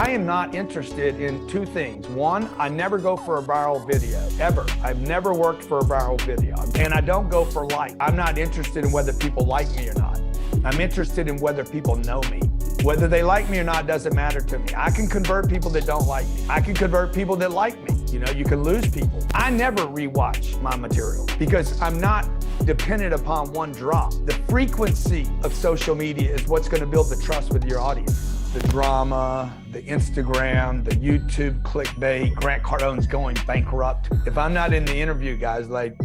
I am not interested in two things. One, I never go for a viral video, ever. I've never worked for a viral video. And I don't go for likes. I'm not interested in whether people like me or not. I'm interested in whether people know me. Whether they like me or not doesn't matter to me. I can convert people that don't like me. I can convert people that like me. You know, you can lose people. I never rewatch my material because I'm not dependent upon one drop. The frequency of social media is what's going to build the trust with your audience. The drama, the Instagram, the YouTube clickbait, Grant Cardone's going bankrupt. If I'm not in the interview, guys, like,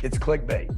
it's clickbait.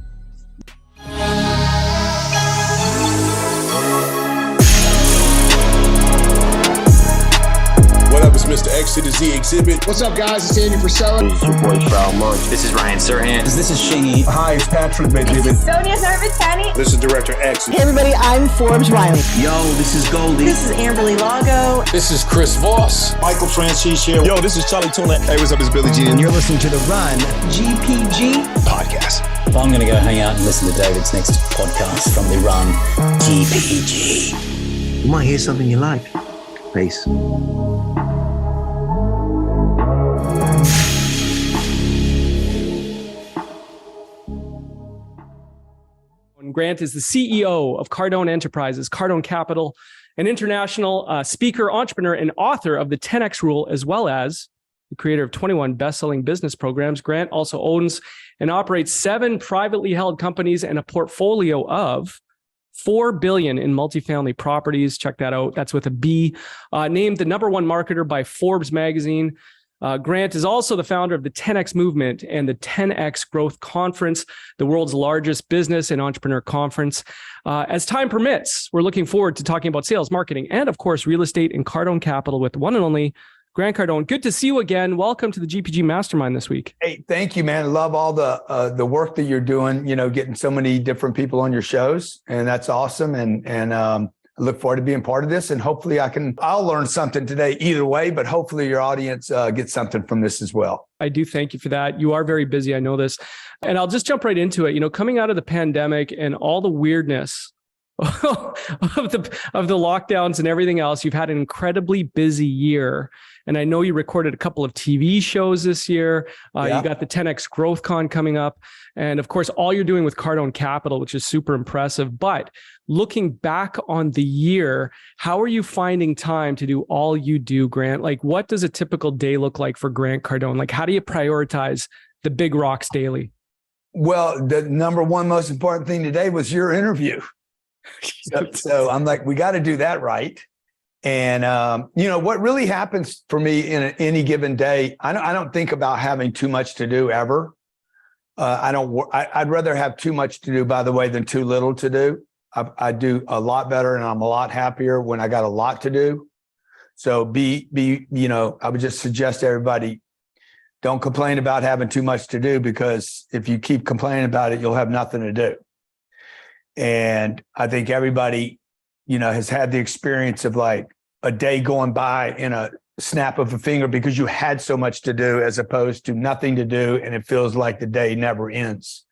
What up, it's Mr. X to the Z Exhibit. What's up, guys? It's Andy Frisella. This is your boy, Frau Monk. This is Ryan Serhant. This is Shingy. Hi, it's Patrick Bet-David. Sonia Zarbatani. This is Director X. Hey, everybody, I'm Forbes Riley. Yo, this is Goldie. This is Amberly Lago. This is Chris Voss. Michael Francis here. Yo, this is Charlie Tuna. Hey, what's up? It's Billy G. And you're listening to The Run GPG Podcast. If I'm going to go hang out and listen to David's next podcast from The Run GPG, you might hear something you like. Peace. Grant is the CEO of Cardone Enterprises, Cardone Capital, an international speaker, entrepreneur, and author of the 10X Rule, as well as the creator of 21 best-selling business programs. Grant also owns and operates 7 privately held companies and a portfolio of $4 billion in multifamily properties. Check that out. That's with a B. Named the #1 marketer by Forbes magazine. Grant is also the founder of the 10X Movement and the 10X Growth Conference, the world's largest business and entrepreneur conference. As time permits, we're looking forward to talking about sales, marketing, and of course, real estate and Cardone Capital with one and only Grant Cardone. Good to see you again. Welcome to the GPG Mastermind this week. Hey, thank you, man. I love all the work that you're doing, you know, getting so many different people on your shows, and that's awesome. And I look forward to being part of this, and hopefully I'll learn something today either way, but hopefully your audience gets something from this as well. I do thank you for that. You are very busy. I know this. And I'll just jump right into it. You know, coming out of the pandemic and all the weirdness of the lockdowns and everything else, you've had an incredibly busy year. And I know you recorded a couple of TV shows this year. You got the 10X Growth Con coming up. And of course, all you're doing with Cardone Capital, which is super impressive. But looking back on the year, how are you finding time to do all you do, Grant? Like, what does a typical day look like for Grant Cardone? Like, how do you prioritize the big rocks daily? Well, the #1 most important thing today was your interview. So I'm like, we got to do that right. And, you know, what really happens for me in any given day, I don't think about having too much to do ever. I'd rather have too much to do, by the way, than too little to do. I do a lot better, and I'm a lot happier when I got a lot to do. So you know, I would just suggest to everybody, don't complain about having too much to do, because if you keep complaining about it, you'll have nothing to do. And I think everybody, you know, has had the experience of like a day going by in a snap of a finger because you had so much to do, as opposed to nothing to do, and it feels like the day never ends.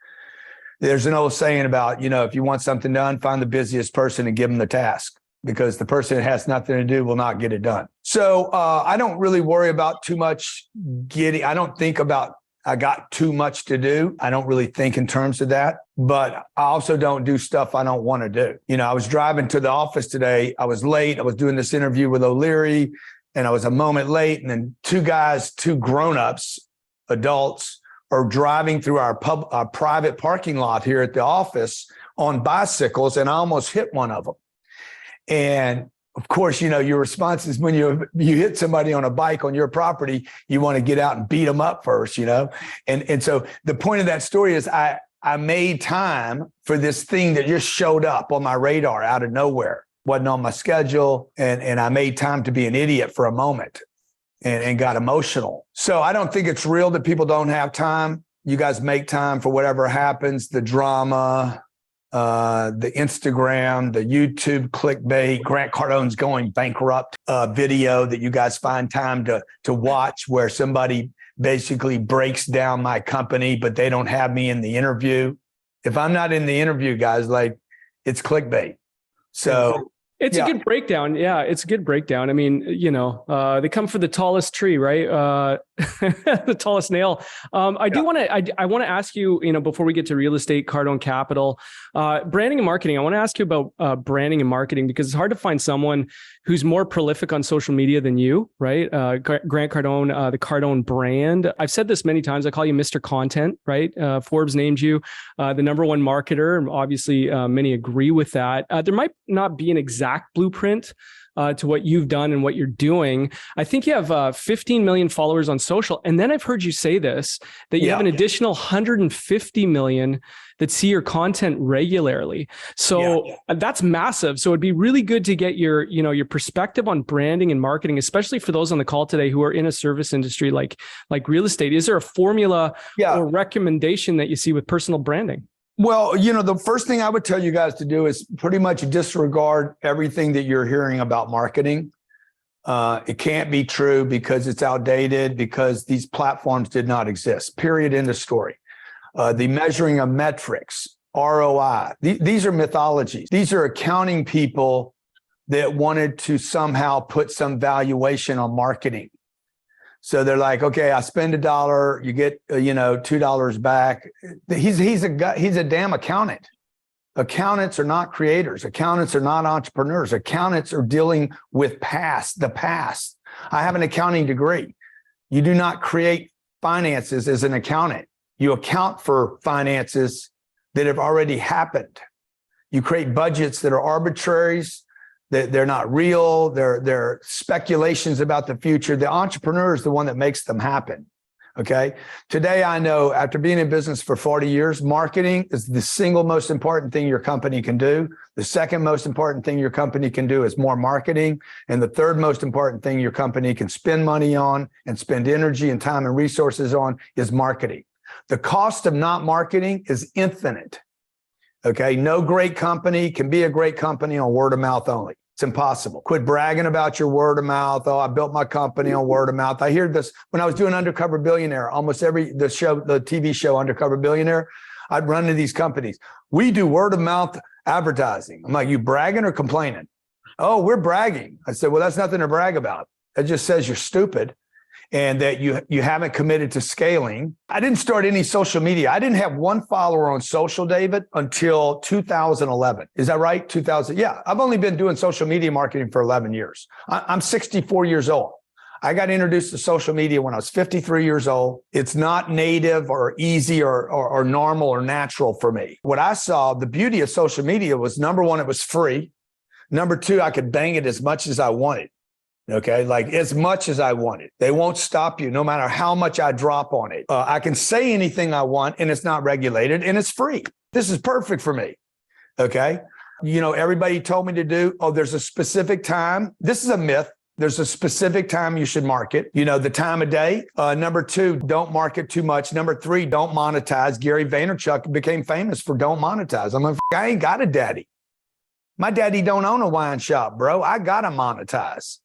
There's an old saying about, you know, if you want something done, find the busiest person and give them the task, because the person that has nothing to do will not get it done. So I don't really worry about too much I don't think about I got too much to do. I don't really think in terms of that, but I also don't do stuff I don't want to do. You know, I was driving to the office today. I was late. I was doing this interview with O'Leary, and I was a moment late. And then two grown-ups, adults, are driving through our private parking lot here at the office on bicycles, and I almost hit one of them. And of course, you know, your response is when you hit somebody on a bike on your property, you want to get out and beat them up first, you know? And so the point of that story is I made time for this thing that just showed up on my radar out of nowhere, wasn't on my schedule. And I made time to be an idiot for a moment and got emotional. So I don't think it's real that people don't have time. You guys make time for whatever happens, the drama, the Instagram, the YouTube clickbait, Grant Cardone's going bankrupt video that you guys find time to watch, where somebody basically breaks down my company, but they don't have me in the interview. If I'm not in the interview, guys, like, it's clickbait. So It's a good breakdown. Yeah, it's a good breakdown. I mean, they come for the tallest tree, right? The tallest nail. I want to ask you, before we get to real estate, Cardone Capital, branding and marketing. I want to ask you about branding and marketing, because it's hard to find someone who's more prolific on social media than you, right? Grant Cardone, the Cardone brand. I've said this many times. I call you Mr. Content, right? Forbes named you the number one marketer, and obviously many agree with that. There might not be an exact blueprint to what you've done and what you're doing. I think you have 15 million followers on social. And then I've heard you say this, that you have an additional 150 million that see your content regularly. So that's massive. So it'd be really good to get your perspective on branding and marketing, especially for those on the call today who are in a service industry like real estate. Is there a formula or recommendation that you see with personal branding? Well, the first thing I would tell you guys to do is pretty much disregard everything that you're hearing about marketing. It can't be true because it's outdated, because these platforms did not exist, period, end of story. The measuring of metrics, ROI, these are mythologies. These are accounting people that wanted to somehow put some valuation on marketing. So they're like, okay, I spend $1, you get, $2 back. He's a damn accountant. Accountants are not creators. Accountants are not entrepreneurs. Accountants are dealing with the past. I have an accounting degree. You do not create finances as an accountant. You account for finances that have already happened. You create budgets that are arbitraries. They're not real. They're speculations about the future. The entrepreneur is the one that makes them happen. Okay. Today, I know, after being in business for 40 years, marketing is the single most important thing your company can do. The second most important thing your company can do is more marketing. And the third most important thing your company can spend money on and spend energy and time and resources on is marketing. The cost of not marketing is infinite. Okay, no great company can be a great company on word of mouth only. It's impossible. Quit bragging about your word of mouth. Oh, I built my company on word of mouth. I hear this when I was doing Undercover Billionaire. Almost the TV show Undercover Billionaire, I'd run to these companies. We do word of mouth advertising. I'm like, you bragging or complaining? Oh, we're bragging. I said, well, that's nothing to brag about. That just says you're stupid and that you haven't committed to scaling. I didn't start any social media. I didn't have one follower on social, David, until 2011. Is that right? 2000? Yeah, I've only been doing social media marketing for 11 years. I'm 64 years old. I got introduced to social media when I was 53 years old. It's not native or easy or normal or natural for me. What I saw, the beauty of social media was, number one, it was free. Number two, I could bang it as much as I wanted. Okay, like as much as I wanted. They won't stop you no matter how much I drop on it. I can say anything I want and it's not regulated and it's free. This is perfect for me. Okay. Everybody told me to do, there's a specific time. This is a myth. There's a specific time you should market, the time of day. Number two, don't market too much. Number three, don't monetize. Gary Vaynerchuk became famous for don't monetize. I'm like, I ain't got a daddy. My daddy don't own a wine shop, bro. I got to monetize.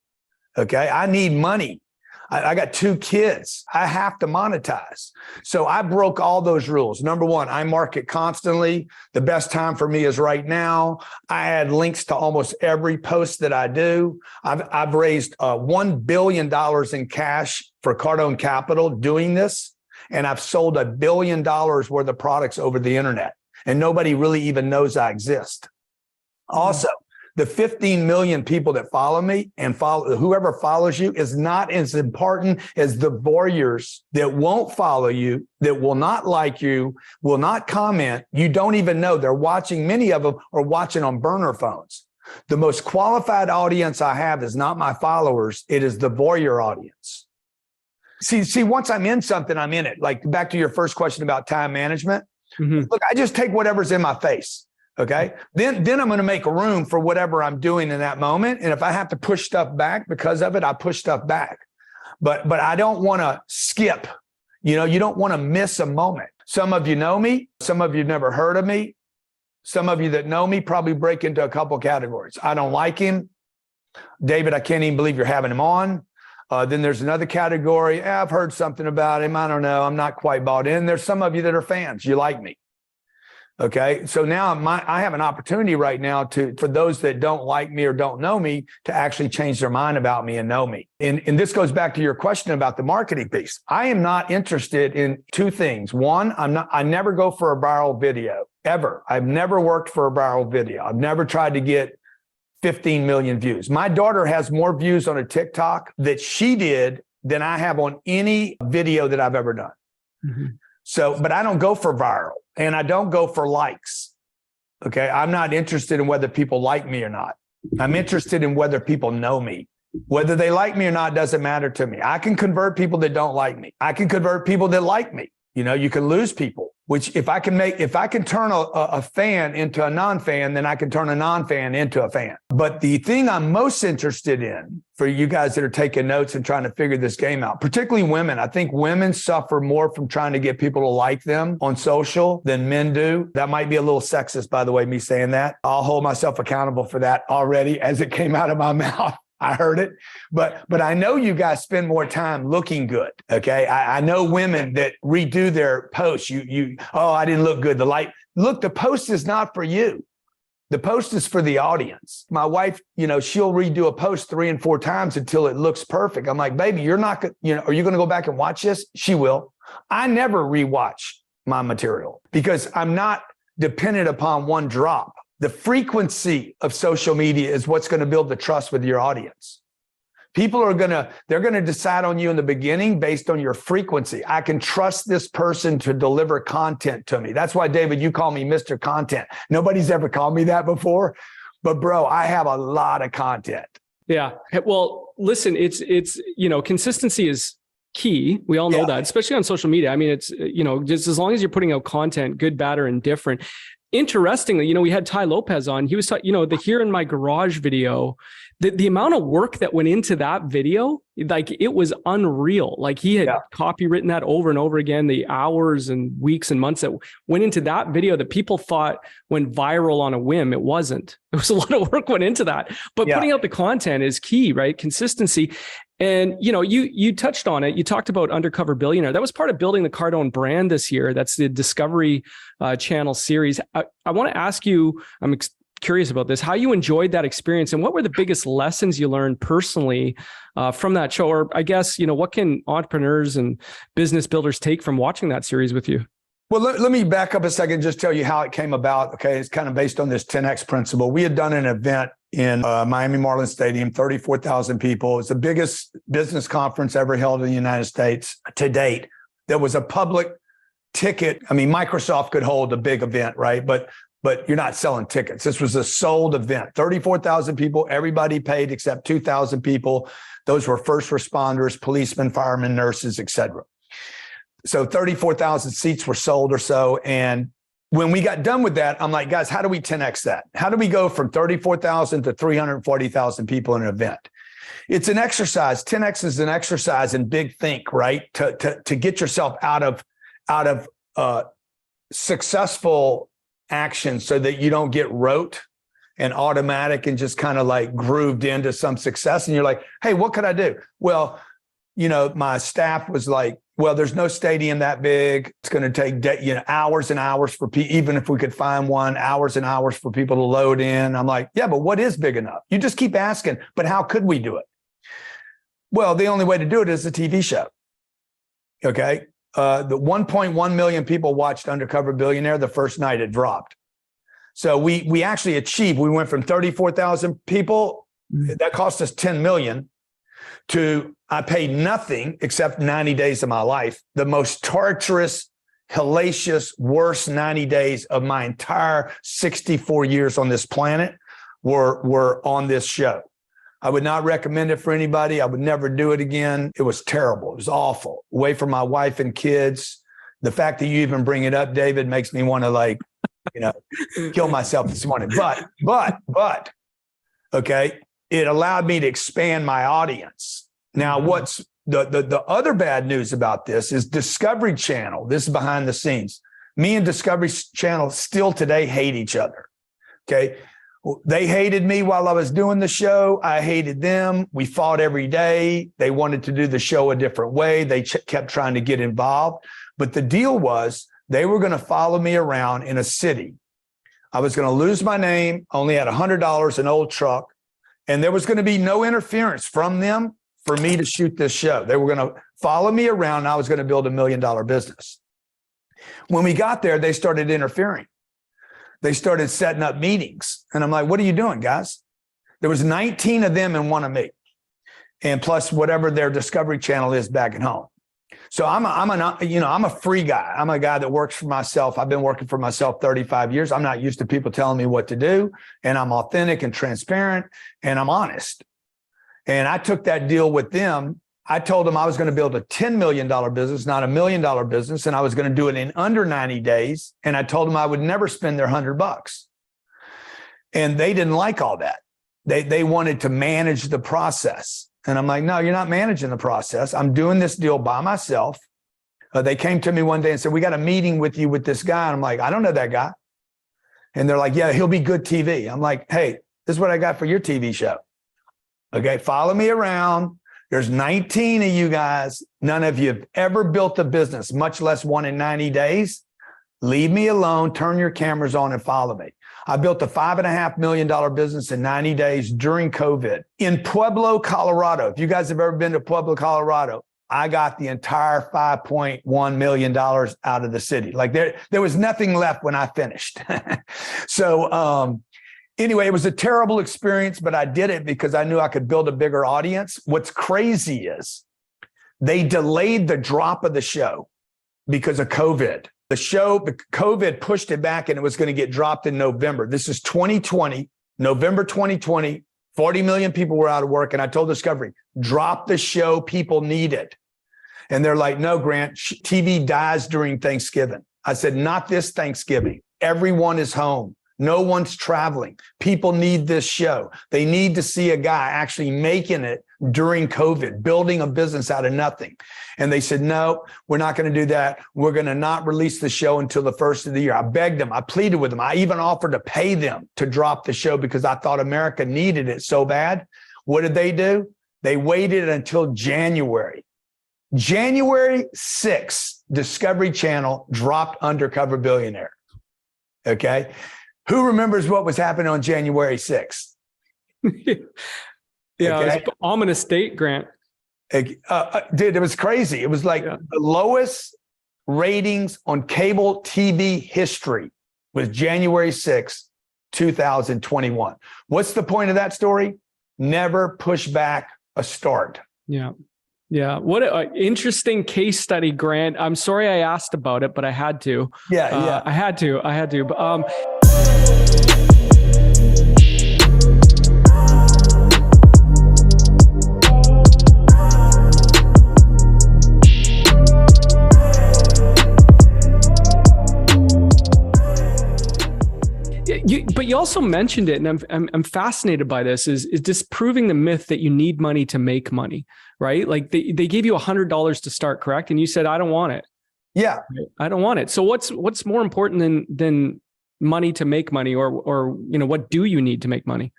Okay. I need money. I got 2 kids. I have to monetize. So I broke all those rules. Number one, I market constantly. The best time for me is right now. I add links to almost every post that I do. I've raised $1 billion in cash for Cardone Capital doing this. And I've sold $1 billion worth of products over the internet. And nobody really even knows I exist. Also, the 15 million people that follow me and whoever follows you is not as important as the warriors that won't follow you, that will not like you, will not comment. You don't even know. They're watching. Many of them are watching on burner phones. The most qualified audience I have is not my followers. It is the warrior audience. See, once I'm in something, I'm in it. Like back to your first question about time management. Mm-hmm. Look, I just take whatever's in my face. Okay. Then I'm going to make room for whatever I'm doing in that moment. And if I have to push stuff back because of it, I push stuff back. But I don't want to skip. You don't want to miss a moment. Some of you know me. Some of you never heard of me. Some of you that know me probably break into a couple categories. I don't like him. David, I can't even believe you're having him on. Then there's another category. I've heard something about him. I don't know. I'm not quite bought in. There's some of you that are fans. You like me. Okay. So now I have an opportunity right now for those that don't like me or don't know me to actually change their mind about me and know me. And this goes back to your question about the marketing piece. I am not interested in two things. One, I never go for a viral video ever. I've never worked for a viral video. I've never tried to get 15 million views. My daughter has more views on a TikTok that she did than I have on any video that I've ever done. Mm-hmm. So, but I don't go for viral and I don't go for likes. Okay. I'm not interested in whether people like me or not. I'm interested in whether people know me. Whether they like me or not doesn't matter to me. I can convert people that don't like me. I can convert people that like me. You know, you can lose people, which if I can turn a fan into a non-fan, then I can turn a non-fan into a fan. But the thing I'm most interested in for you guys that are taking notes and trying to figure this game out, particularly women, I think women suffer more from trying to get people to like them on social than men do. That might be a little sexist, by the way, me saying that. I'll hold myself accountable for that already as it came out of my mouth. I heard it, but I know you guys spend more time looking good. Okay. I know women that redo their posts. I didn't look good. The post is not for you. The post is for the audience. My wife, she'll redo a post 3 and 4 times until it looks perfect. I'm like, baby, you're not going are you going to go back and watch this? She will. I never rewatch my material because I'm not dependent upon one drop. The frequency of social media is what's going to build the trust with your audience. People they're going to decide on you in the beginning based on your frequency. I can trust this person to deliver content to me. That's why, David, you call me Mr. Content. Nobody's ever called me that before, but bro, I have a lot of content. Yeah. Well, listen, it's consistency is key. We all know that, especially on social media. I mean, it's, just as long as you're putting out content, good, bad, or indifferent. Interestingly, we had Ty Lopez on. He was talking, the Here in My Garage video, the amount of work that went into that video, like it was unreal. Like he had copywritten that over and over again, the hours and weeks and months that went into that video that people thought went viral on a whim. It wasn't. There was a lot of work went into that, but putting out the content is key, right? Consistency. And, you touched on it. You talked about Undercover Billionaire. That was part of building the Cardone brand this year. That's the Discovery Channel series. I want to ask you, I'm curious about this, how you enjoyed that experience and what were the biggest lessons you learned personally from that show? Or I guess, what can entrepreneurs and business builders take from watching that series with you? Well, let me back up a second, just tell you how it came about. Okay. It's kind of based on this 10X principle. We had done an event in Miami Marlins Stadium, 34,000 people. It's the biggest business conference ever held in the United States to date. There was a public ticket. I mean, Microsoft could hold a big event, right? But you're not selling tickets. This was a sold event, 34,000 people. Everybody paid except 2,000 people. Those were first responders, policemen, firemen, nurses, et cetera. So 34,000 seats were sold or so. And when we got done with that, I'm like, guys, how do we 10X that? How do we go from 34,000 to 340,000 people in an event? It's an exercise. 10X is an exercise in big think, right? To get yourself out of successful action so that you don't get rote and automatic and just kind of like grooved into some success. And you're like, hey, what could I do? Well, my staff was like, well, there's no stadium that big. It's going to take hours and hours for people, even if we could find one, hours and hours for people to load in. I'm like, yeah, but what is big enough? You just keep asking, but how could we do it? Well, the only way to do it is a TV show. Okay. The 1.1 million people watched Undercover Billionaire the first night it dropped. So we actually achieved, we went from 34,000 people, that cost us 10 million, to I paid nothing except 90 days of my life, the most torturous, hellacious, worst 90 days of my entire 64 years on this planet were on this show. I would not recommend it for anybody. I would never do it again. It was terrible. It was awful. Away from my wife and kids. The fact that you even bring it up, David, makes me want to kill myself this morning. But, okay, it allowed me to expand my audience. Now, what's the other bad news about this is Discovery Channel. This is behind the scenes. Me and Discovery Channel still today hate each other. Okay. They hated me while I was doing the show. I hated them. We fought every day. They wanted to do the show a different way. They kept trying to get involved. But the deal was They were going to follow me around in a city. I was going to lose my name, only had $100, an old truck, and there was going to be no interference from them for me to shoot this show. They were going to follow me around, and I was going to build $1 million business. When we got there, they started interfering. They started setting up meetings. And I'm like, what are you doing, guys? There was 19 of them and one of me. And plus whatever their Discovery Channel is back at home. So I'm a free guy. I'm a guy that works for myself. I've been working for myself 35 years. I'm not used to people telling me what to do. And I'm authentic and transparent and I'm honest. And I took that deal with them. I told them I was going to build a $10 million business, not $1 million business. And I was going to do it in under 90 days. And I told them I would never spend their $100. And they didn't like all that. They wanted to manage the process. And I'm like, no, you're not managing the process. I'm doing this deal by myself. They came to me one day and said, we got a meeting with you with this guy. And I'm like, I don't know that guy. And they're like, yeah, he'll be good TV. I'm like, hey, this is what I got for your TV show. Okay, follow me around. There's 19 of you guys. None of you have ever built a business, much less one in 90 days. Leave me alone, turn your cameras on and follow me. I built a $5.5 million business in 90 days during COVID in Pueblo, Colorado. If you guys have ever been to Pueblo, Colorado, I got the entire $5.1 million out of the city. Like there was nothing left when I finished. So anyway, it was a terrible experience, but I did it because I knew I could build a bigger audience. What's crazy is they delayed the drop of the show because of COVID. The show, COVID pushed it back and it was going to get dropped in November. This is 2020, November 2020, 40 million people were out of work. And I told Discovery, drop the show, people need it. And they're like, no, Grant, TV dies during Thanksgiving. I said, not this Thanksgiving. Everyone is home. No one's traveling. People need this show. They need to see a guy actually making it during COVID, building a business out of nothing. And they said, no, we're not going to do that. We're going to not release the show until the first of the year. I begged them. I pleaded with them. I even offered to pay them to drop the show because I thought America needed it so bad. What did they do? They waited until January. January 6th, Discovery Channel dropped Undercover Billionaire. Okay. Who remembers what was happening on January 6th? Yeah, okay. It was ominous date, Grant. Dude, it was crazy. It was like the lowest ratings on cable TV history was January 6th, 2021. What's the point of that story? Never push back a start. Yeah. Yeah. What an interesting case study, Grant. I'm sorry I asked about it, but I had to. Yeah. I had to. But, but you also mentioned it, and I'm fascinated by this, is disproving the myth that you need money to make money, right? Like they gave you $100 to start, correct? And you said, I don't want it. Yeah. I don't want it. So what's more important than money to make money, or what do you need to make money?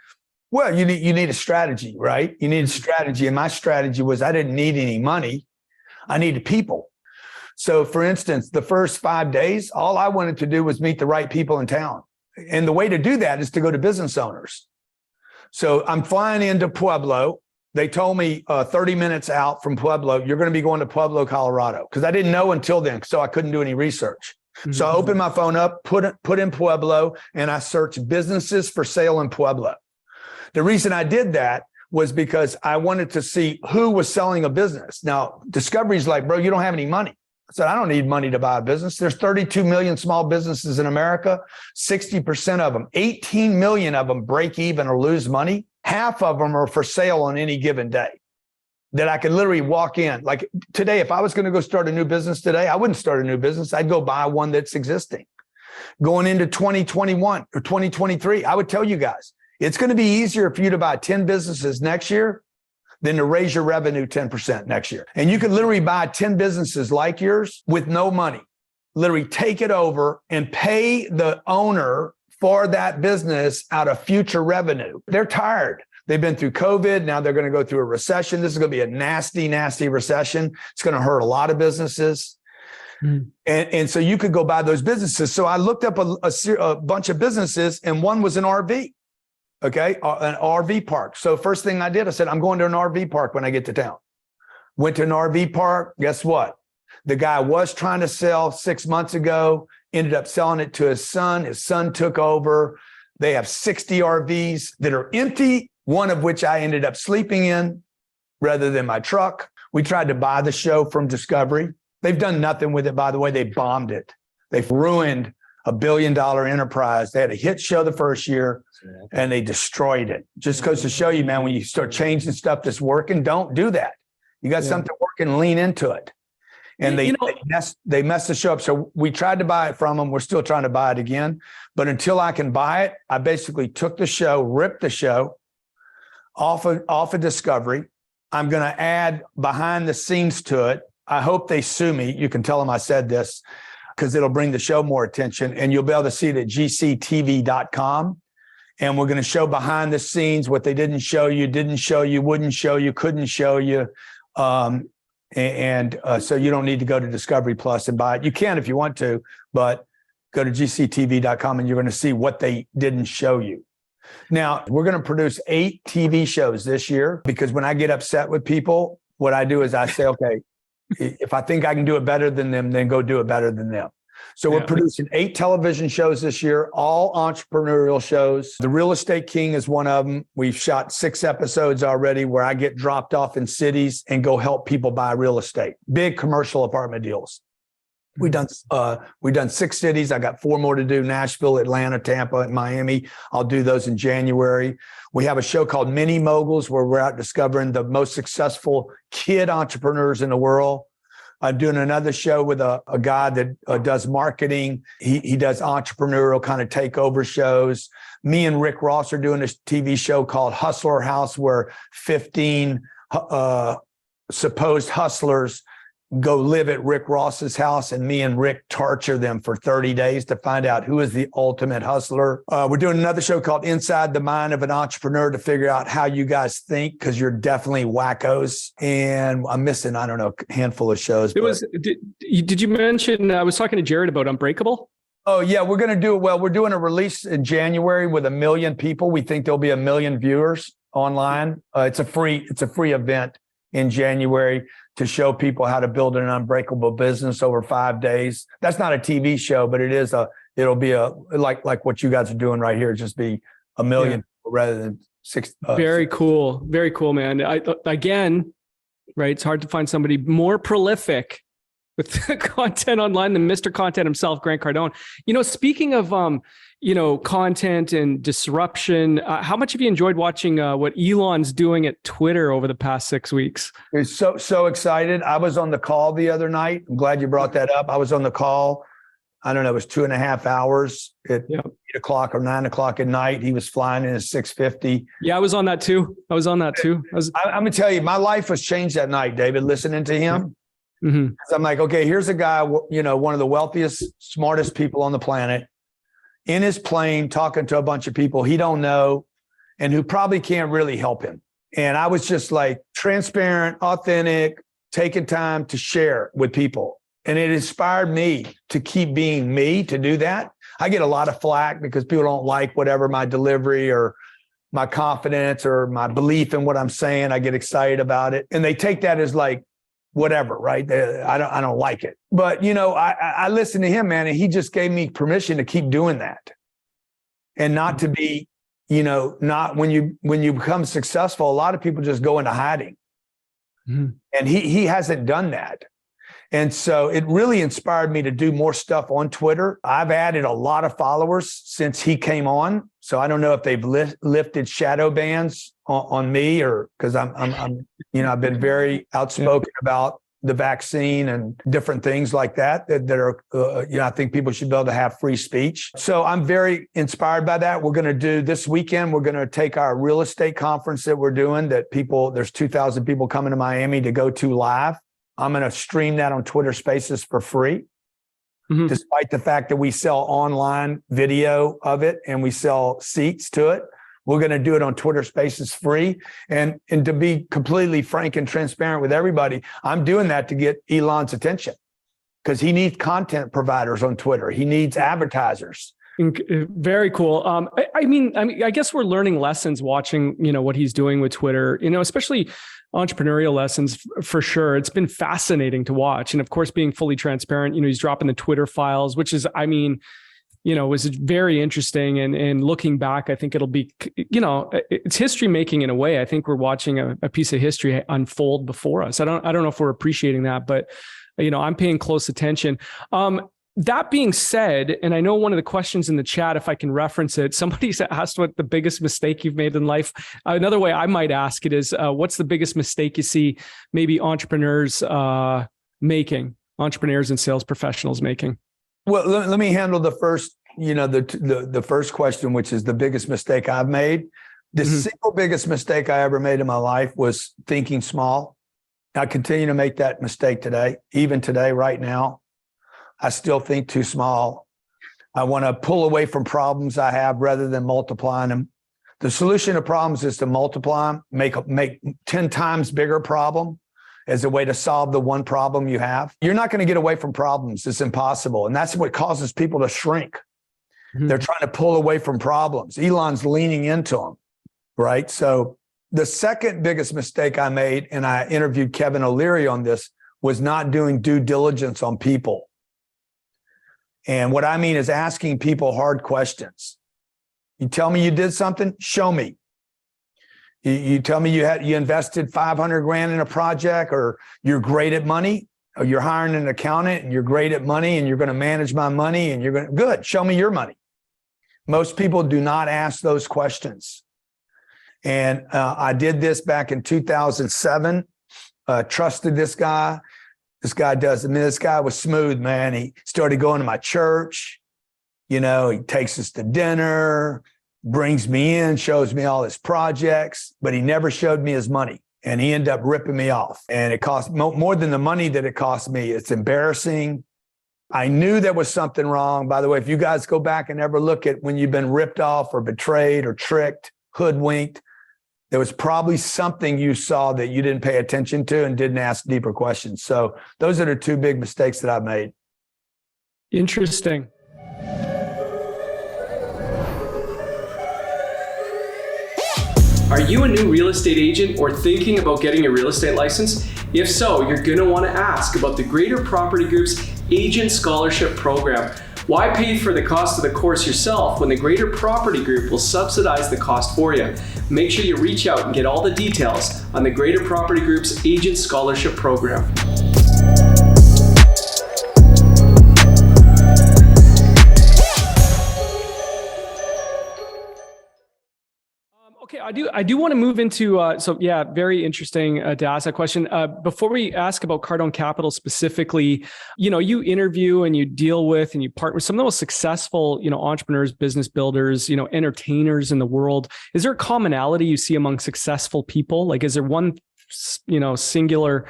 Well, you need a strategy, right? You need a strategy. And my strategy was I didn't need any money. I needed people. So for instance, the first 5 days, all I wanted to do was meet the right people in town. And the way to do that is to go to business owners. So I'm flying into Pueblo. They told me 30 minutes out from Pueblo, you're going to be going to Pueblo, Colorado, because I didn't know until then, so I couldn't do any research. Mm-hmm. So I opened my phone up, put in Pueblo, and I searched businesses for sale in Pueblo. The reason I did that was because I wanted to see who was selling a business. Now, Discovery's like, bro, you don't have any money. I said, I don't need money to buy a business. There's 32 million small businesses in America. 60% of them, 18 million of them break even or lose money. Half of them are for sale on any given day that I could literally walk in. Like today, if I was going to go start a new business today, I wouldn't start a new business. I'd go buy one that's existing. Going into 2021 or 2023, I would tell you guys, it's going to be easier for you to buy 10 businesses next year than to raise your revenue 10% next year. And you could literally buy 10 businesses like yours with no money, literally take it over and pay the owner for that business out of future revenue. They're tired. They've been through COVID. Now they're going to go through a recession. This is going to be a nasty, nasty recession. It's going to hurt a lot of businesses. And so you could go buy those businesses. So I looked up a bunch of businesses, and one was an RV. Okay, an RV park. So first thing I did, I said, I'm going to an RV park when I get to town. Went to an RV park. Guess what? The guy was trying to sell 6 months ago, ended up selling it to his son. His son took over. They have 60 RVs that are empty, one of which I ended up sleeping in rather than my truck. We tried to buy the show from Discovery. They've done nothing with it, by the way. They bombed it. They've ruined $1 billion enterprise. They had a hit show the first year and they destroyed it. Just goes to show you, man, when you start changing stuff that's working, don't do that. You got something working, lean into it. And they messed the show up. So we tried to buy it from them. We're still trying to buy it again. But until I can buy it, I basically took the show, ripped the show off of Discovery. I'm going to add behind the scenes to it. I hope they sue me. You can tell them I said this because it'll bring the show more attention. And you'll be able to see it at gctv.com. And we're going to show behind the scenes what they didn't show you, wouldn't show you, couldn't show you. So you don't need to go to Discovery Plus and buy it. You can if you want to, but go to gctv.com and you're going to see what they didn't show you. Now, we're going to produce 8 TV shows this year because when I get upset with people, what I do is I say, okay, if I think I can do it better than them, then go do it better than them. So we're producing 8 television shows this year, all entrepreneurial shows. The Real Estate King is one of them. We've shot 6 episodes already where I get dropped off in cities and go help people buy real estate, big commercial apartment deals. We've done 6 cities. I got 4 more to do: Nashville, Atlanta, Tampa, and Miami. I'll do those in January. We have a show called Mini Moguls where we're out discovering the most successful kid entrepreneurs in the world. I'm doing another show with a guy that does marketing. He does entrepreneurial kind of takeover shows. Me and Rick Ross are doing a TV show called Hustler House where 15 supposed hustlers go live at Rick Ross's house, and me and Rick torture them for 30 days to find out who is the ultimate hustler. We're doing another show called Inside the Mind of an Entrepreneur to figure out how you guys think, because you're definitely wackos. And I'm missing, I don't know, a handful of shows. Did you mention, I was talking to Jared about Unbreakable? Oh, yeah, we're going to do it. Well, we're doing a release in January with 1 million people. We think there'll be 1 million viewers online. It's a free event in January to show people how to build an unbreakable business over 5 days. That's not a TV show, but it'll be like what you guys are doing right here, just be 1 million people rather than 6. Very cool, man. Again, right? It's hard to find somebody more prolific with content online than Mr. Content himself, Grant Cardone. Speaking of content and disruption, how much have you enjoyed watching what Elon's doing at Twitter over the past 6 weeks? It's so excited. I was on the call the other night. I'm glad you brought that up. I was on the call. I don't know, it was 2.5 hours at 8 o'clock or 9 o'clock at night. He was flying in his 650. Yeah, I was on that too. I'm going to tell you, my life was changed that night, David, listening to him. Mm-hmm. I'm like, okay, here's a guy, one of the wealthiest, smartest people on the planet, in his plane, talking to a bunch of people he don't know and who probably can't really help him. And I was just like transparent, authentic, taking time to share with people. And it inspired me to keep being me, to do that. I get a lot of flack because people don't like whatever my delivery or my confidence or my belief in what I'm saying. I get excited about it. And they take that as like, whatever, right? I don't like it. But, I listened to him, man, and he just gave me permission to keep doing that and not to be, not when you become successful, a lot of people just go into hiding. Mm-hmm. And he hasn't done that. And so it really inspired me to do more stuff on Twitter. I've added a lot of followers since he came on. So I don't know if they've lifted shadow bans on me, or because I've been very outspoken about the vaccine and different things like that are, I think people should be able to have free speech. So I'm very inspired by that. We're going to do this weekend. We're going to take our real estate conference that we're doing there's 2,000 people coming to Miami to go to live. I'm going to stream that on Twitter Spaces for free, despite the fact that we sell online video of it and we sell seats to it. We're going to do it on Twitter Spaces free. And to be completely frank and transparent with everybody, I'm doing that to get Elon's attention. because he needs content providers on Twitter. He needs advertisers. Very cool. I guess we're learning lessons watching, what he's doing with Twitter, especially entrepreneurial lessons for sure. It's been fascinating to watch. And of course, being fully transparent, he's dropping the Twitter files, which is, was very interesting. And looking back, I think it'll be, it's history making in a way. I think we're watching a piece of history unfold before us. I don't know if we're appreciating that, but I'm paying close attention. That being said, and I know one of the questions in the chat, if I can reference it, somebody's asked what the biggest mistake you've made in life. Another way I might ask it is, what's the biggest mistake you see maybe entrepreneurs making, entrepreneurs and sales professionals making? Well, let me handle the first, the first question, which is the biggest mistake I've made. The single biggest mistake I ever made in my life was thinking small. I continue to make that mistake today, even today, right now. I still think too small. I want to pull away from problems I have rather than multiplying them. The solution to problems is to multiply them, make 10 times bigger problem as a way to solve the one problem you have. You're not going to get away from problems. It's impossible. And that's what causes people to shrink. They're trying to pull away from problems. Elon's leaning into them, right? So the second biggest mistake I made, and I interviewed Kevin O'Leary on this, was not doing due diligence on people. And what I mean is asking people hard questions. You tell me you did something, show me. You tell me you invested $500,000 in a project, or you're great at money, or you're hiring an accountant and you're great at money and you're going to manage my money and good, show me your money. Most people do not ask those questions. And I did this back in 2007, trusted this guy. This guy this guy was smooth, man. He started going to my church. He takes us to dinner, brings me in, shows me all his projects, but he never showed me his money. And he ended up ripping me off. And it cost more than the money that it cost me. It's embarrassing. I knew there was something wrong. By the way, if you guys go back and ever look at when you've been ripped off or betrayed or tricked, hoodwinked, there was probably something you saw that you didn't pay attention to and didn't ask deeper questions. So those are the two big mistakes that I've made. Interesting. Are you a new real estate agent or thinking about getting a real estate license? If so, you're going to want to ask about the Greater Property Group's Agent Scholarship Program. Why pay for the cost of the course yourself when the Greater Property Group will subsidize the cost for you? Make sure you reach out and get all the details on the Greater Property Group's Agent Scholarship Program. Okay, I do want to move into, very interesting to ask that question. Before we ask about Cardone Capital specifically, you interview and you deal with and you partner with some of the most successful, entrepreneurs, business builders, entertainers in the world. Is there a commonality you see among successful people? Like, is there one, singular,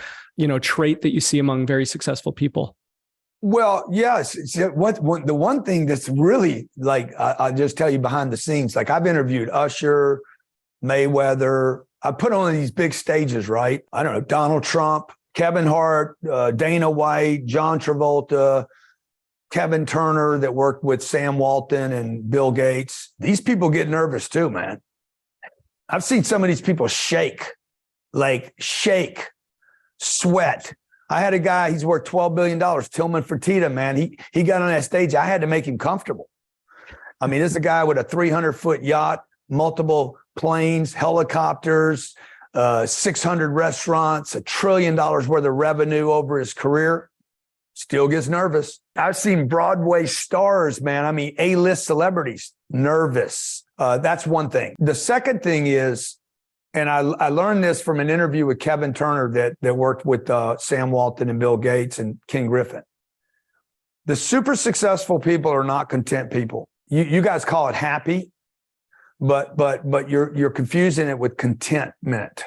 trait that you see among very successful people? Well, yes. The one thing that's really I'll just tell you behind the scenes, I've interviewed Usher, Mayweather. I put on these big stages, right? I don't know, Donald Trump, Kevin Hart, Dana White, John Travolta, Kevin Turner that worked with Sam Walton and Bill Gates. These people get nervous too, man. I've seen some of these people shake, sweat. I had a guy, he's worth $12 billion, Tillman Fertitta, man. He got on that stage. I had to make him comfortable. I mean, this is a guy with a 300-foot yacht, multiple planes, helicopters, 600 restaurants, $1 trillion worth of revenue over his career. Still gets nervous. I've seen Broadway stars, man. I mean, A-list celebrities, nervous. That's one thing. The second thing is, and I learned this from an interview with Kevin Turner that worked with Sam Walton and Bill Gates and Ken Griffin. The super successful people are not content people. You guys call it happy, but you're confusing it with contentment.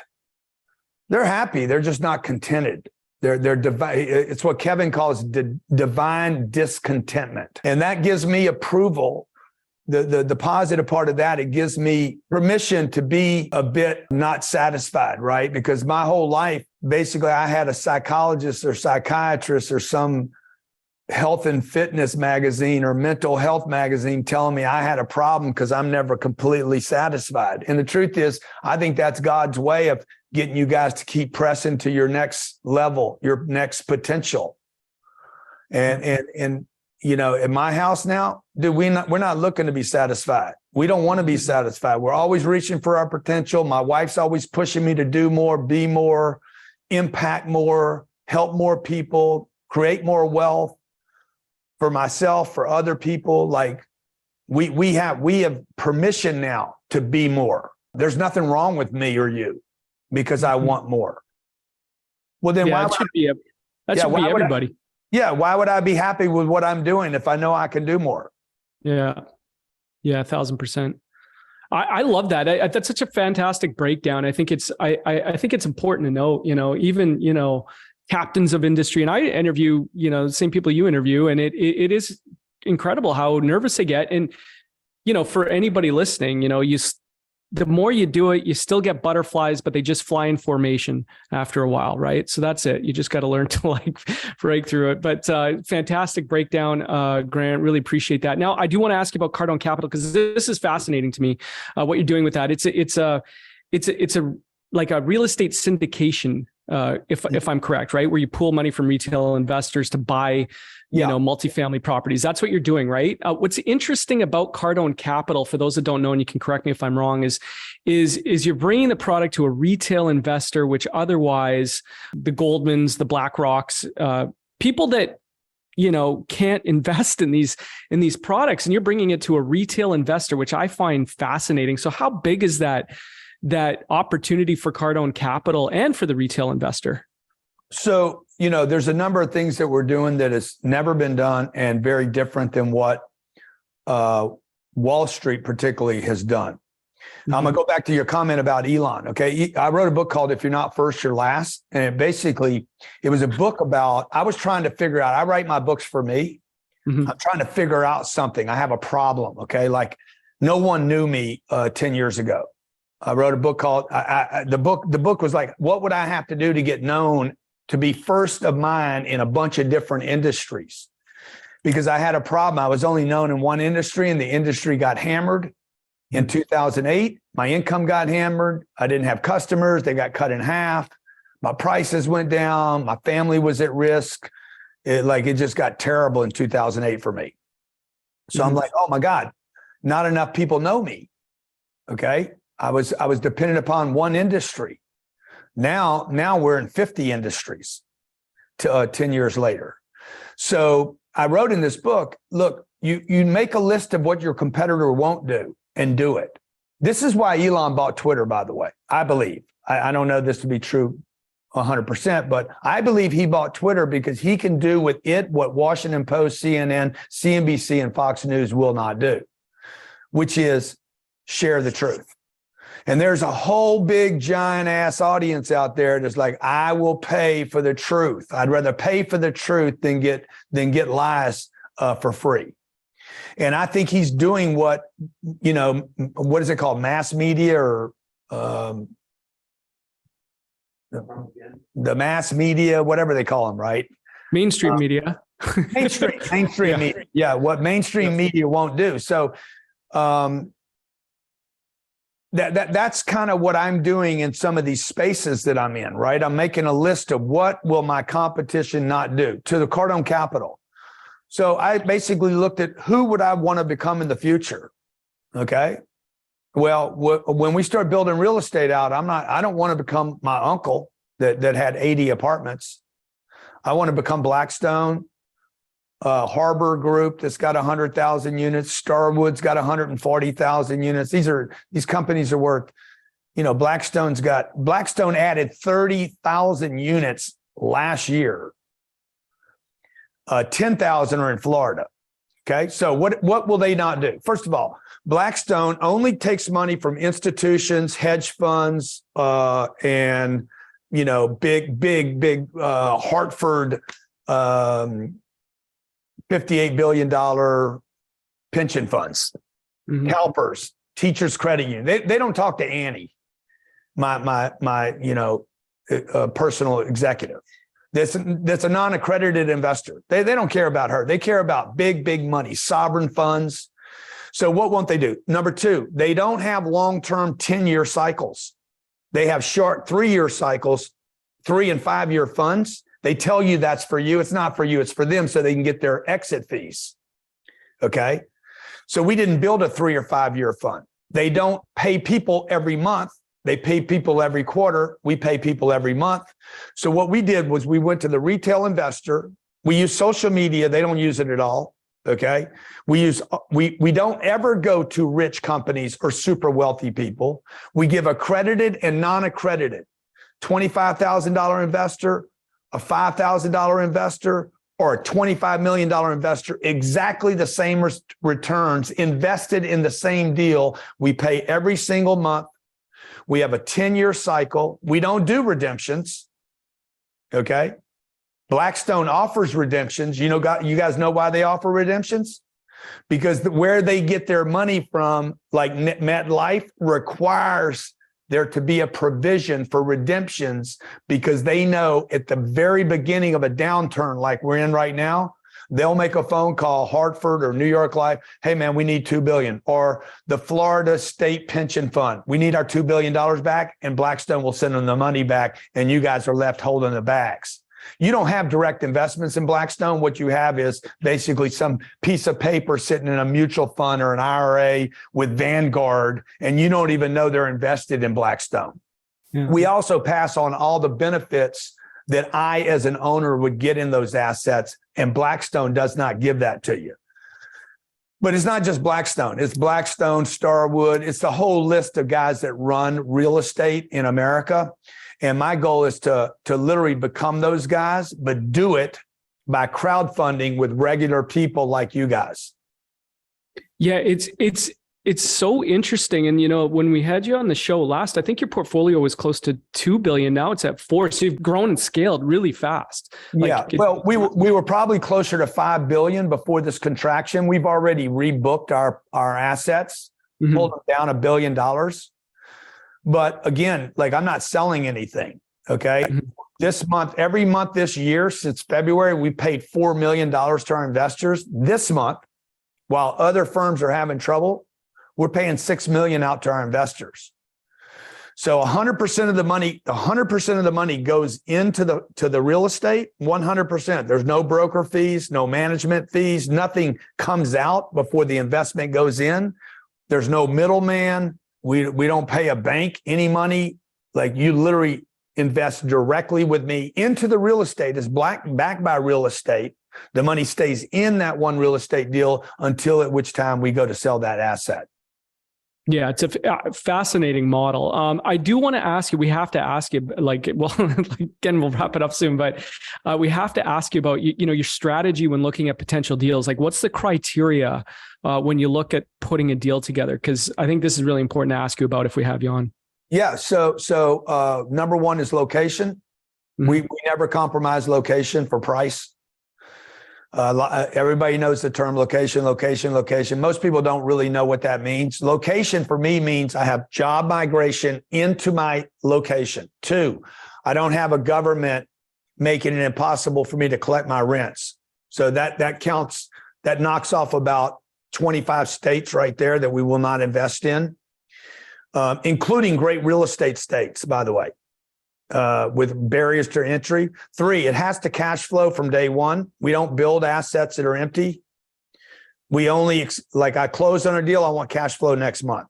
They're happy. They're just not contented. They're divine. It's what Kevin calls divine discontentment, and that gives me approval. The positive part of that, it gives me permission to be a bit not satisfied, right? Because my whole life, basically, I had a psychologist or psychiatrist or some health and fitness magazine or mental health magazine telling me I had a problem because I'm never completely satisfied. And the truth is, I think that's God's way of getting you guys to keep pressing to your next level, your next potential. And you know, in my house now, we're not looking to be satisfied. We don't want to be satisfied. We're always reaching for our potential. My wife's always pushing me to do more, be more, impact more, help more people, create more wealth for myself, for other people. Like we have permission now to be more. There's nothing wrong with me or you because I want more. Well, then why that should be everybody. Why would I be happy with what I'm doing if I know I can do more? Yeah, 1,000%. I love that. That's such a fantastic breakdown. I think it's I think it's important to know, you know, even, you know, captains of industry, and I interview, you know, the same people you interview, and it is incredible how nervous they get. And, you know, for anybody listening, you know, the more you do it, you still get butterflies, but they just fly in formation after a while, right? So that's it. You just got to learn to like break through it. But fantastic breakdown, Grant. Really appreciate that. Now, I do want to ask you about Cardone Capital because this is fascinating to me. What you're doing with that? It's a like a real estate syndication. If I'm correct, right? Where you pool money from retail investors to buy, you know, multifamily properties. That's what you're doing, right? What's interesting about Cardone Capital, for those that don't know, and you can correct me if I'm wrong, is you're bringing the product to a retail investor, which otherwise the Goldmans, the BlackRocks, people that, you know, can't invest in these products, and you're bringing it to a retail investor, which I find fascinating. So how big is that opportunity for Cardone Capital and for the retail investor? So, you know, there's a number of things that we're doing that has never been done and very different than what Wall Street particularly has done. Mm-hmm. I'm going to go back to your comment about Elon. Okay. I wrote a book called If You're Not First, You're Last. And it was a book about, I was trying to figure out, I write my books for me. Mm-hmm. I'm trying to figure out something. I have a problem. Okay. Like no one knew me 10 years ago. I wrote a book called, the book was like, what would I have to do to get known to be first of mine in a bunch of different industries? Because I had a problem. I was only known in one industry and the industry got hammered in 2008. My income got hammered. I didn't have customers. They got cut in half. My prices went down. My family was at risk. It just got terrible in 2008 for me. So I'm like, oh my God, not enough people know me. Okay. I was dependent upon one industry. Now we're in 50 industries 10 years later. So I wrote in this book, look, you make a list of what your competitor won't do and do it. This is why Elon bought Twitter, by the way, I believe. I don't know this to be true 100%, but I believe he bought Twitter because he can do with it what Washington Post, CNN, CNBC, and Fox News will not do, which is share the truth. And there's a whole big giant ass audience out there that's like, I will pay for the truth. I'd rather pay for the truth than get lies for free. And I think he's doing what, you know, what is it called? Mass media or the mass media, whatever they call them, right? Mainstream media. mainstream media. Yeah, what mainstream media won't do. So that's kind of what I'm doing in some of these spaces that I'm in, right? I'm making a list of what will my competition not do to the Cardone Capital. So I basically looked at who would I want to become in the future. Okay. Well, when we start building real estate out, I don't want to become my uncle that had 80 apartments. I want to become Blackstone, Harbor Group that's got 100,000 units. Starwood's got 140,000 units. These companies are worth, you know, Blackstone added 30,000 units last year. 10,000 are in Florida. Okay. So what will they not do? First of all, Blackstone only takes money from institutions, hedge funds, and, you know, big Hartford, $58 billion pension funds, CalPERS, Teachers Credit Union. They don't talk to Annie, my you know, personal executive. that's a non-accredited investor. They don't care about her. They care about big money, sovereign funds. So what won't they do? Number two, they don't have long-term 10-year cycles. They have short 3-year cycles, 3 and 5 year funds. They tell you that's for you. It's not for you. It's for them so they can get their exit fees. Okay. So we didn't build a 3 or 5 year fund. They don't pay people every month. They pay people every quarter. We pay people every month. So what we did was we went to the retail investor. We use social media. They don't use it at all. Okay. We don't ever go to rich companies or super wealthy people. We give accredited and non-accredited, $25,000 investor, a $5,000 investor, or a $25 million investor, exactly the same returns invested in the same deal. We pay every single month. We have a 10-year cycle. We don't do redemptions. Okay. Blackstone offers redemptions. You guys know why they offer redemptions? Because where they get their money from, like MetLife, requires there to be a provision for redemptions, because they know at the very beginning of a downturn like we're in right now, they'll make a phone call, Hartford or New York Life, hey man, we need $2 billion, or the Florida State Pension Fund, we need our $2 billion back, and Blackstone will send them the money back, and you guys are left holding the bags. You don't have direct investments in Blackstone. What you have is basically some piece of paper sitting in a mutual fund or an IRA with Vanguard, and you don't even know they're invested in Blackstone. Yeah. We also pass on all the benefits that I, as an owner, would get in those assets, and Blackstone does not give that to you. But it's not just Blackstone. It's Blackstone, Starwood. It's the whole list of guys that run real estate in America. And my goal is to literally become those guys, but do it by crowdfunding with regular people like you guys. Yeah, it's so interesting. And, when we had you on the show last, I think your portfolio was close to 2 billion. Now it's at 4. So you've grown and scaled really fast. Well, we were probably closer to 5 billion before this contraction. We've already rebooked our assets, pulled them down $1 billion. But again, I'm not selling anything. Okay. This month, every month this year, since February, we paid $4 million to our investors. This month, while other firms are having trouble, we're paying $6 million out to our investors. So 100% of the money goes into the real estate. 100%. There's no broker fees, no management fees. Nothing comes out before the investment goes in. There's no middleman. We don't pay a bank any money. You literally invest directly with me into the real estate. It's backed by real estate. The money stays in that one real estate deal until at which time we go to sell that asset. Yeah, it's a fascinating model. I do want to ask you, we have to ask you, again, we'll wrap it up soon, but we have to ask you about, your strategy when looking at potential deals. What's the criteria when you look at putting a deal together? Because I think this is really important to ask you about if we have you on. Yeah. So number one is location. Mm-hmm. We never compromise location for price. Everybody knows the term location. Most people don't really know what that means. Location for me means I have job migration into my location. 2, I don't have a government making it impossible for me to collect my rents. So that counts, that knocks off about 25 states right there that we will not invest in, including great real estate states, by the way. With barriers to entry. 3, it has to cash flow from day one. We don't build assets that are empty. We only, I closed on a deal, I want cash flow next month.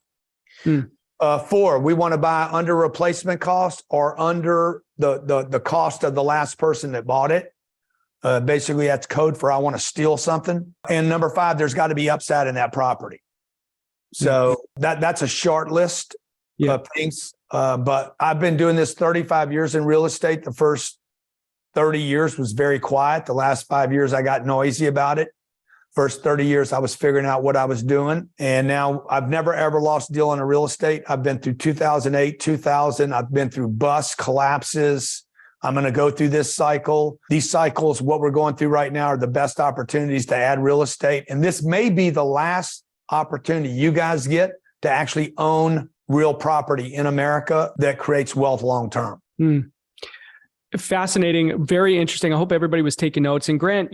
4, we want to buy under replacement cost or under the cost of the last person that bought it. Basically, that's code for I want to steal something. And number 5, there's got to be upside in that property. So that's a short list of things. But I've been doing this 35 years in real estate. The first 30 years was very quiet. The last 5 years, I got noisy about it. First 30 years, I was figuring out what I was doing. And now I've never, ever lost a deal in a real estate. I've been through 2008, 2000. I've been through busts, collapses. I'm going to go through this cycle. These cycles, what we're going through right now, are the best opportunities to add real estate. And this may be the last opportunity you guys get to actually own real property in America that creates wealth long term. Fascinating, very interesting. I hope everybody was taking notes. And Grant,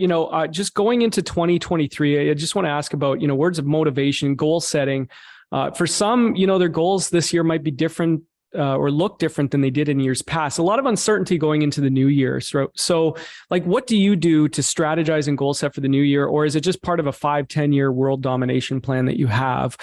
just going into 2023, I just want to ask about, words of motivation, goal setting. For some, their goals this year might be different or look different than they did in years past. A lot of uncertainty going into the new year. So like, what do you do to strategize and goal set for the new year? Or is it just part of a 5-10 year world domination plan that you have?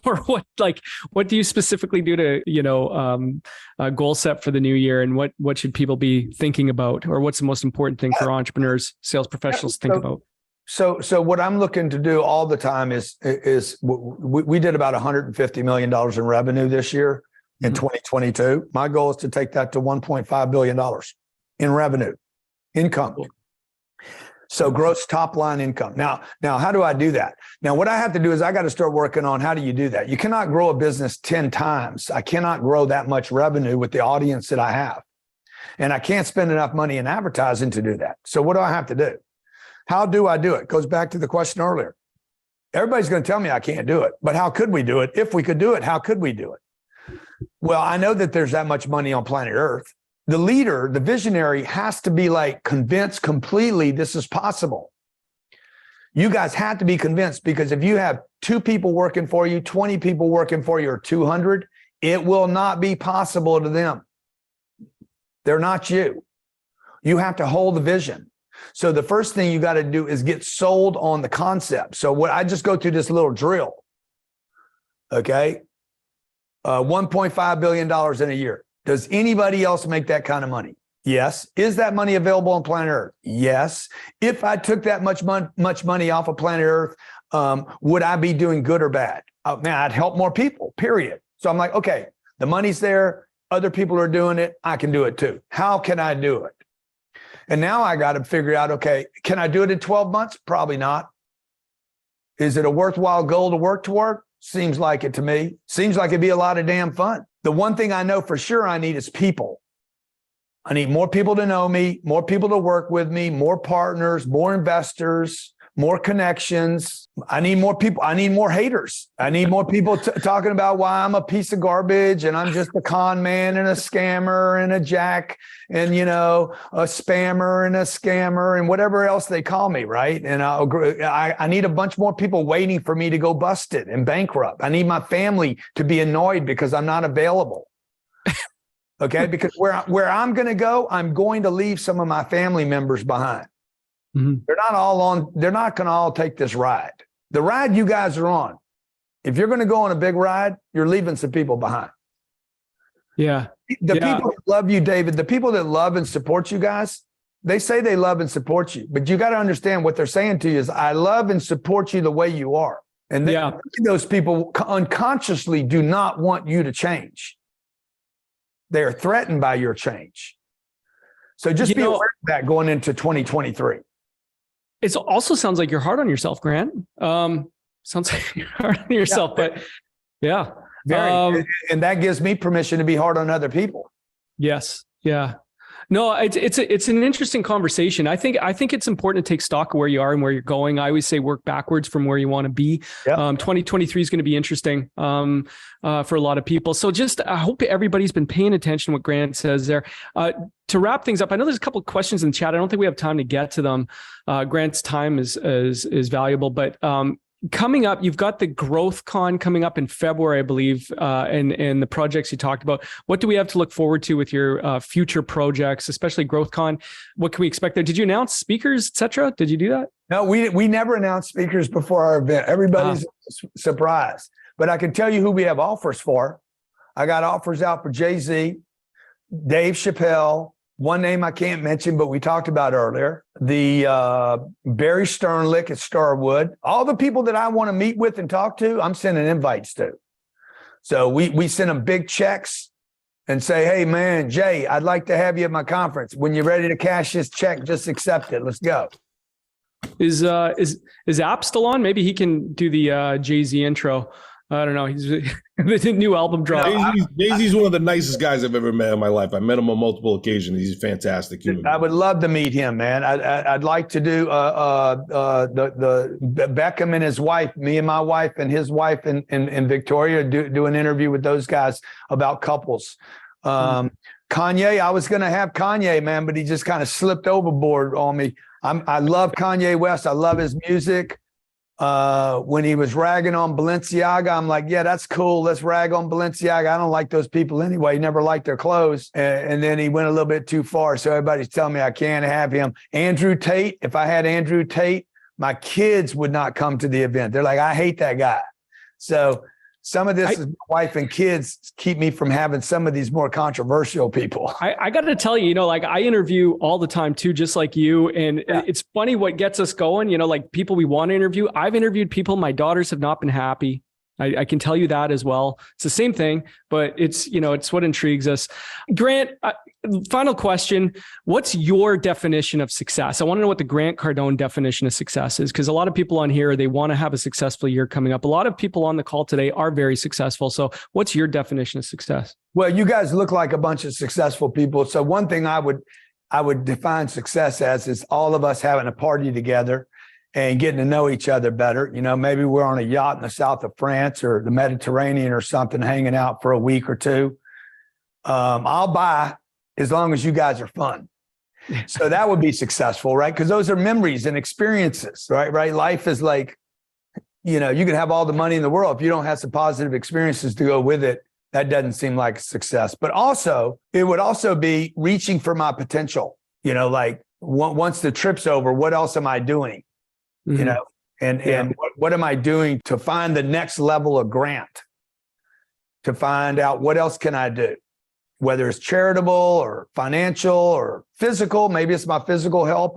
Or what do you specifically do to, goal set for the new year? And what should people be thinking about? Or what's the most important thing for entrepreneurs, sales professionals to think about? So what I'm looking to do all the time is we did about $150 million in revenue this year. In 2022, my goal is to take that to $1.5 billion in revenue, income. So gross top line income. Now, how do I do that? Now, what I have to do is I got to start working on how do you do that? You cannot grow a business 10 times. I cannot grow that much revenue with the audience that I have. And I can't spend enough money in advertising to do that. So what do I have to do? How do I do it? Goes back to the question earlier. Everybody's going to tell me I can't do it, but how could we do it? If we could do it, how could we do it? Well, I know that there's that much money on planet Earth. The leader, the visionary, has to be convinced completely this is possible. You guys have to be convinced, because if you have 2 people working for you, 20 people working for you, or 200, it will not be possible to them. They're not you. You have to hold the vision. So the first thing you got to do is get sold on the concept. So what I just go through this little drill. Okay. $1.5 billion in a year. Does anybody else make that kind of money? Yes. Is that money available on planet Earth? Yes. If I took that much money off of planet Earth, would I be doing good or bad? Man, I'd help more people, period. So I'm like, okay, the money's there. Other people are doing it. I can do it too. How can I do it? And now I got to figure out, okay, can I do it in 12 months? Probably not. Is it a worthwhile goal to work toward? Seems like it to me. Seems like it'd be a lot of damn fun. The one thing I know for sure I need is people. I need more people to know me, more people to work with me, more partners, more investors, more connections. I need more people. I need more haters. I need more people talking about why I'm a piece of garbage and I'm just a con man and a scammer and a jack and, a spammer and a scammer and whatever else they call me, right? And I need a bunch more people waiting for me to go busted and bankrupt. I need my family to be annoyed because I'm not available. Okay, because where I'm going to go, I'm going to leave some of my family members behind. Mm-hmm. They're not going to all take this ride. The ride you guys are on, if you're going to go on a big ride, you're leaving some people behind. Yeah. The people that love you, David, the people that love and support you guys, they say they love and support you, but you got to understand what they're saying to you is, I love and support you the way you are. And those people unconsciously do not want you to change. They are threatened by your change. So just be aware of that going into 2023. It also sounds like you're hard on yourself, Grant. Sounds like you're hard on yourself, but yeah. Very. And that gives me permission to be hard on other people. Yes. Yeah. No, it's an interesting conversation. I think it's important to take stock of where you are and where you're going. I always say work backwards from where you want to be. Yep. 2023 is going to be interesting for a lot of people. So I hope everybody's been paying attention to what Grant says there. To wrap things up, I know there's a couple of questions in the chat. I don't think we have time to get to them. Grant's time is valuable, but coming up, you've got the Growth Con coming up in February, I believe, and the projects you talked about. What do we have to look forward to with your future projects, especially Growth Con? What can we expect there? Did you announce speakers, et cetera? Did you do that? No, we never announced speakers before our event. Everybody's surprised. But I can tell you who we have offers for. I got offers out for Jay-Z, Dave Chappelle, one name I can't mention, but we talked about earlier, the Barry Sternlicht at Starwood. All the people that I want to meet with and talk to, I'm sending invites to. So we send them big checks and say, hey, man, Jay, I'd like to have you at my conference. When you're ready to cash this check, just accept it. Let's go. Is App still on? Maybe he can do the Jay-Z intro. I don't know. He's the new album drop. Jay-Z's one of the nicest guys I've ever met in my life. I met him on multiple occasions. He's a fantastic human. I would love to meet him, man. I'd like to do the Beckham and his wife, me and my wife and his wife and Victoria do an interview with those guys about couples. Kanye, I was going to have Kanye, man, but he just kind of slipped overboard on me. I love Kanye West. I love his music. When he was ragging on Balenciaga, I'm like, yeah, that's cool. Let's rag on Balenciaga. I don't like those people anyway. He never liked their clothes. And then he went a little bit too far. So everybody's telling me I can't have him. Andrew Tate, if I had Andrew Tate, my kids would not come to the event. They're like, I hate that guy. So some of this is my wife and kids keep me from having some of these more controversial people. I got to tell you, like I interview all the time too, just like you. And it's funny what gets us going, like people we want to interview. I've interviewed people. My daughters have not been happy. I can tell you that as well. It's the same thing, but it's what intrigues us. Grant, final question. What's your definition of success? I want to know what the Grant Cardone definition of success is, because a lot of people on here, they want to have a successful year coming up. A lot of people on the call today are very successful. So what's your definition of success? Well, you guys look like a bunch of successful people. So one thing I would define success as is all of us having a party together and getting to know each other better. Maybe we're on a yacht in the south of France or the Mediterranean or something, hanging out for a week or two. I'll buy as long as you guys are fun. So that would be successful, right? Because those are memories and experiences, right? Life is like, you can have all the money in the world. If you don't have some positive experiences to go with it, that doesn't seem like success. But also, it would also be reaching for my potential. Like once the trip's over, what else am I doing? Mm-hmm. And what am I doing to find the next level of Grant, to find out what else can I do, whether it's charitable or financial or physical. Maybe it's my physical health,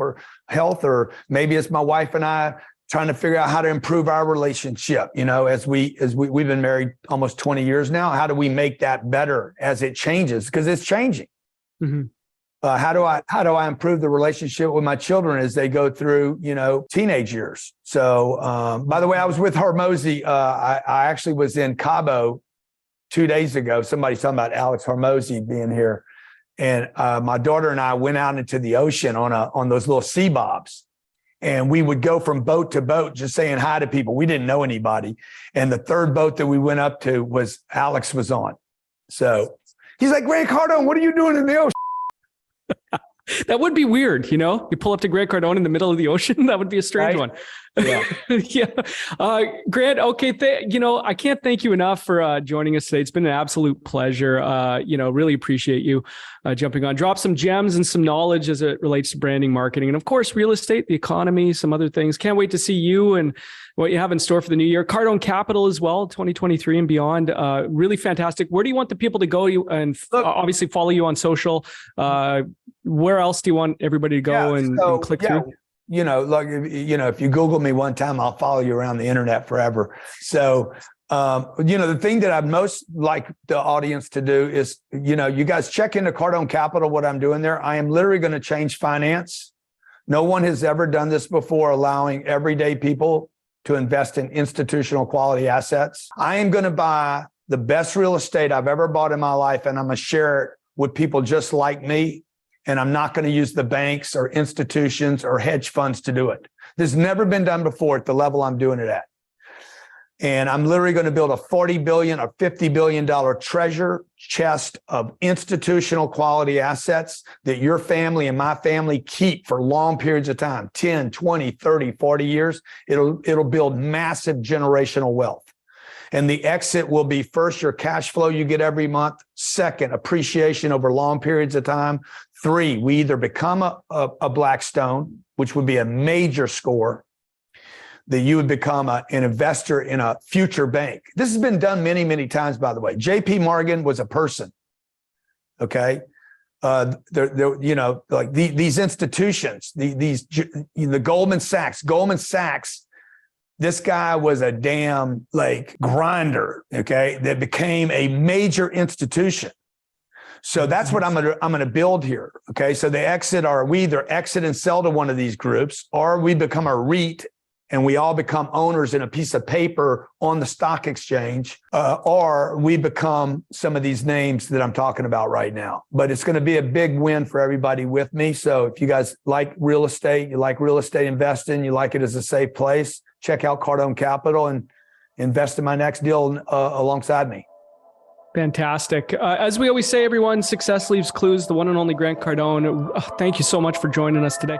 or maybe it's my wife and I trying to figure out how to improve our relationship. As we've been married almost 20 years now, how do we make that better as it changes? Because it's changing. Mm-hmm. How do I improve the relationship with my children as they go through, teenage years? So, by the way, I was with Hormozi. I actually was in Cabo 2 days ago. Somebody's talking about Alex Hormozi being here. And my daughter and I went out into the ocean on those little sea bobs. And we would go from boat to boat, just saying hi to people. We didn't know anybody. And the third boat that we went up to was Alex was on. So he's like, Grant Cardone, what are you doing in the ocean? That would be weird, You pull up to Grant Cardone in the middle of the ocean. That would be a strange one. Yeah. Yeah. Grant, okay. I can't thank you enough for joining us today. It's been an absolute pleasure. Really appreciate you jumping on. Drop some gems and some knowledge as it relates to branding, marketing, and of course, real estate, the economy, some other things. Can't wait to see you and what you have in store for the new year. Cardone Capital as well, 2023 and beyond. Really fantastic. Where do you want the people to go and obviously follow you on social? Where else do you want everybody to go and click through? If you Google me one time, I'll follow you around the internet forever. So, the thing that I'd most like the audience to do is, you guys check into Cardone Capital, what I'm doing there. I am literally going to change finance. No one has ever done this before, allowing everyday people to invest in institutional quality assets. I am going to buy the best real estate I've ever bought in my life, and I'm going to share it with people just like me. And I'm not going to use the banks or institutions or hedge funds to do it. This has never been done before at the level I'm doing it at. And I'm literally going to build a $40 billion or $50 billion treasure chest of institutional quality assets that your family and my family keep for long periods of time, 10, 20, 30, 40 years. It'll build massive generational wealth. And the exit will be, first, your cash flow you get every month. Second, appreciation over long periods of time. 3, we either become a Blackstone, which would be a major score, that you would become an investor in a future bank. This has been done many, many times, by the way. JP Morgan was a person. Okay. These institutions, the Goldman Sachs, this guy was a damn grinder, okay, that became a major institution. So that's what I'm gonna build here, okay? So the exit we either exit and sell to one of these groups, or we become a REIT and we all become owners in a piece of paper on the stock exchange, or we become some of these names that I'm talking about right now. But it's going to be a big win for everybody with me. So if you guys like real estate, you like real estate investing, you like it as a safe place, check out Cardone Capital and invest in my next deal alongside me. Fantastic. As we always say, everyone, success leaves clues. The one and only Grant Cardone. Thank you so much for joining us today.